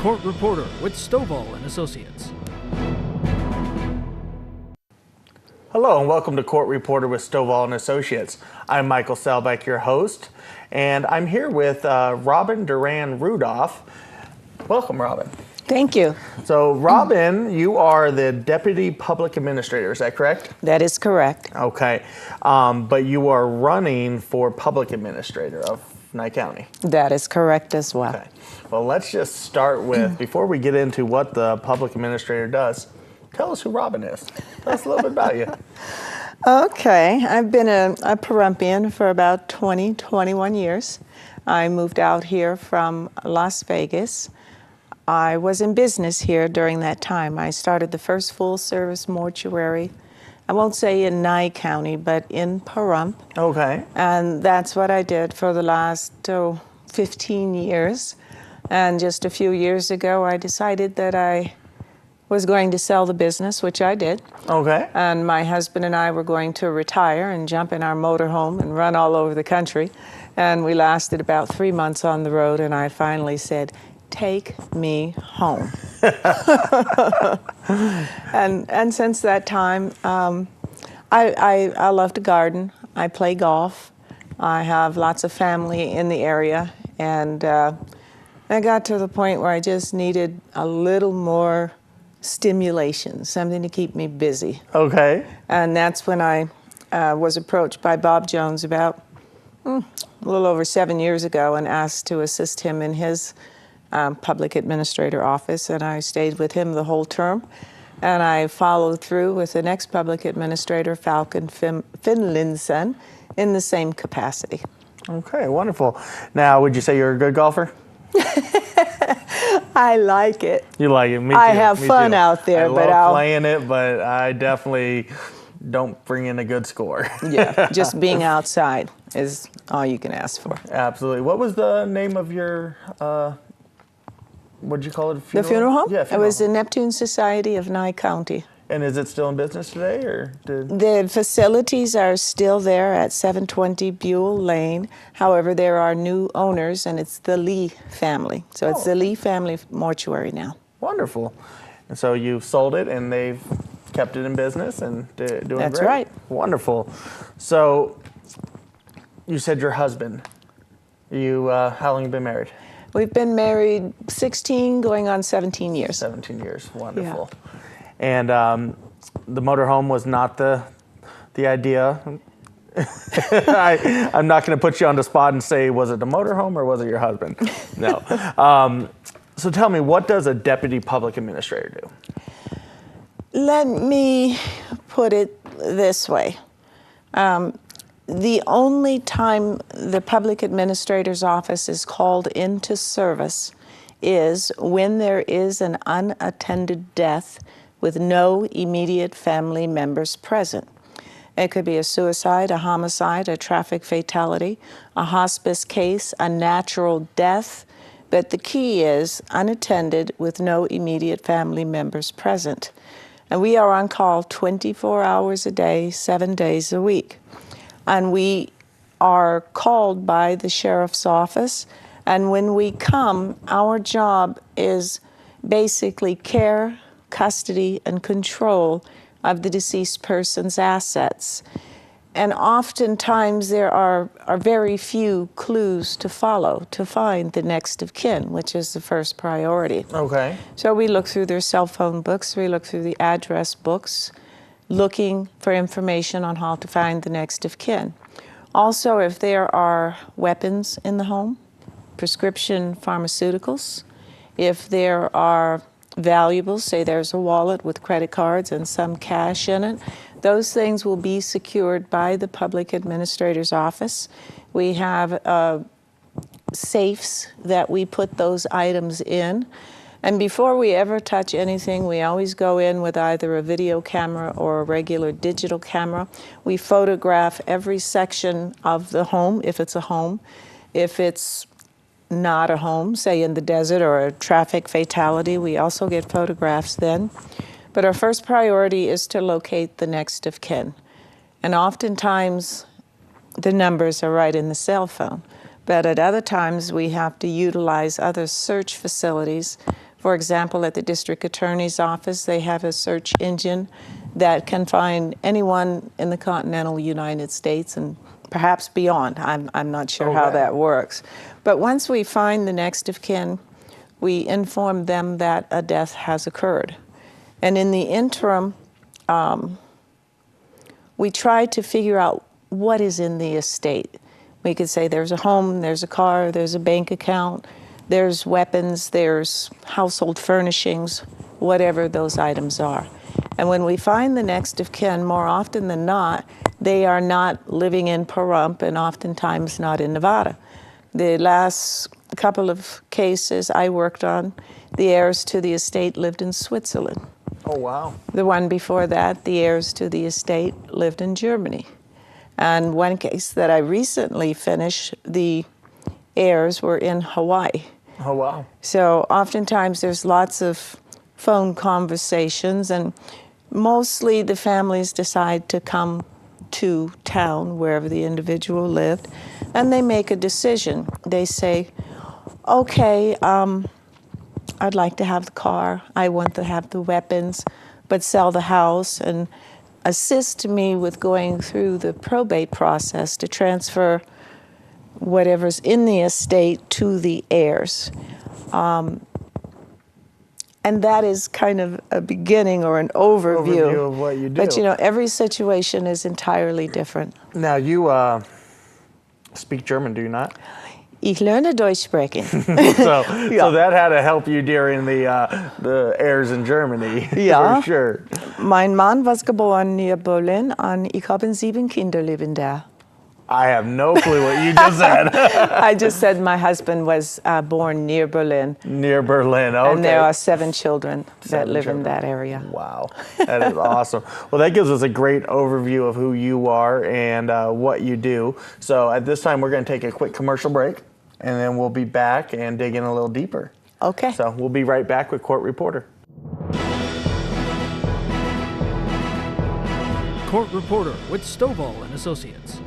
Court Reporter with Stovall and Associates. Hello and welcome to Court Reporter with Stovall and Associates. I'm Michael Selbeck, your host, and I'm here with Robin Duran Rudolf. Welcome, Robin. Thank you. So, Robin, you are the Deputy Public Administrator, is that correct? That is correct. Okay, but you are running for Public Administrator of Nye County. That is correct as well. Okay, well, let's just start with, before we get into what the Public Administrator does, tell us who Robin is. Tell us a little bit about you. Okay, I've been a Parumpian for about 21 years. I moved out here from Las Vegas. I was in business here during that time. I started the first full-service mortuary, I won't say in Nye County, but in Pahrump. Okay. And that's what I did for the last 15 years. And just a few years ago, I decided that I was going to sell the business, which I did. Okay. And my husband and I were going to retire and jump in our motorhome and run all over the country. And we lasted about 3 months on the road, and I finally said, "Take me home." and since that time, I love to garden. I play golf. I have lots of family in the area, and I got to the point where I just needed a little more stimulation, something to keep me busy. Okay. And that's when I was approached by Bob Jones about a little over 7 years ago and asked to assist him in his public administrator office, and I stayed with him the whole term. And I followed through with the next public administrator, Falcon Finlinson, in the same capacity. Okay, wonderful. Now, would you say you're a good golfer? I like it. You like it? Me too. I have fun out there, I love playing it, but I definitely don't bring in a good score. Yeah, just being outside is all you can ask for. Absolutely. What was the name of your, what did you call it? The funeral home? Yeah, It was the Neptune Society of Nye County. And is it still in business today, or did? The facilities are still there at 720 Buell Lane. However, there are new owners, and it's the Lee family. So it's the Lee family mortuary now. Wonderful. And so you've sold it, and they've kept it in business and doing great. That's right. Wonderful. So you said your husband. You how long have you been married? We've been married 16, going on 17 years. 17 years. Wonderful. Yeah. And the motorhome was not the idea. I'm not going to put you on the spot and say, was it the motorhome or was it your husband? No. So tell me, what does a deputy public administrator do? Let me put it this way. The only time the public administrator's office is called into service is when there is an unattended death with no immediate family members present. It could be a suicide, a homicide, a traffic fatality, a hospice case, a natural death, but the key is unattended with no immediate family members present. And we are on call 24 hours a day, 7 days a week. And we are called by the sheriff's office, and when we come, our job is basically care, custody, and control of the deceased person's assets. And oftentimes there are very few clues to follow to find the next of kin, which is the first priority. Okay. So we look through their cell phone books, we look through the address books, looking for information on how to find the next of kin. Also, if there are weapons in the home, prescription pharmaceuticals, if there are valuables, say there's a wallet with credit cards and some cash in it, those things will be secured by the public administrator's office. We have safes that we put those items in. And before we ever touch anything, we always go in with either a video camera or a regular digital camera. We photograph every section of the home, if it's a home. If it's not a home, say in the desert or a traffic fatality, we also get photographs then. But our first priority is to locate the next of kin. And oftentimes, the numbers are right in the cell phone. But at other times, we have to utilize other search facilities For example, at the district attorney's office, they have a search engine that can find anyone in the continental United States and perhaps beyond. I'm not sure how that works. But once we find the next of kin, we inform them that a death has occurred. And in the interim, we try to figure out what is in the estate. We could say there's a home, there's a car, there's a bank account, there's weapons, there's household furnishings, whatever those items are. And when we find the next of kin, more often than not, they are not living in Pahrump and oftentimes not in Nevada. The last couple of cases I worked on, the heirs to the estate lived in Switzerland. Oh, wow. The one before that, the heirs to the estate lived in Germany. And one case that I recently finished, the heirs were in Hawaii. Oh, wow. So oftentimes there's lots of phone conversations, and mostly the families decide to come to town, wherever the individual lived, and they make a decision. They say, okay, I'd like to have the car, I want to have the weapons, but sell the house, and assist me with going through the probate process to transfer whatever's in the estate to the heirs. And that is kind of a beginning or an overview of what you do. But you know, every situation is entirely different. Now you speak German, do you not? Ich lerne Deutsch sprechen. So that had to help you during the heirs in Germany, Ja. for sure. Mein Mann war geboren near Berlin und ich habe 7 Kinder leben da. I have no clue what you just said. I just said my husband was born near Berlin. Near Berlin, okay. And there are 7 children that 7 live children. in that area. Wow, that is awesome. Well, that gives us a great overview of who you are and what you do. So at this time, we're going to take a quick commercial break, and then we'll be back and dig in a little deeper. Okay. So we'll be right back with Court Reporter. Court Reporter with Stovall and Associates.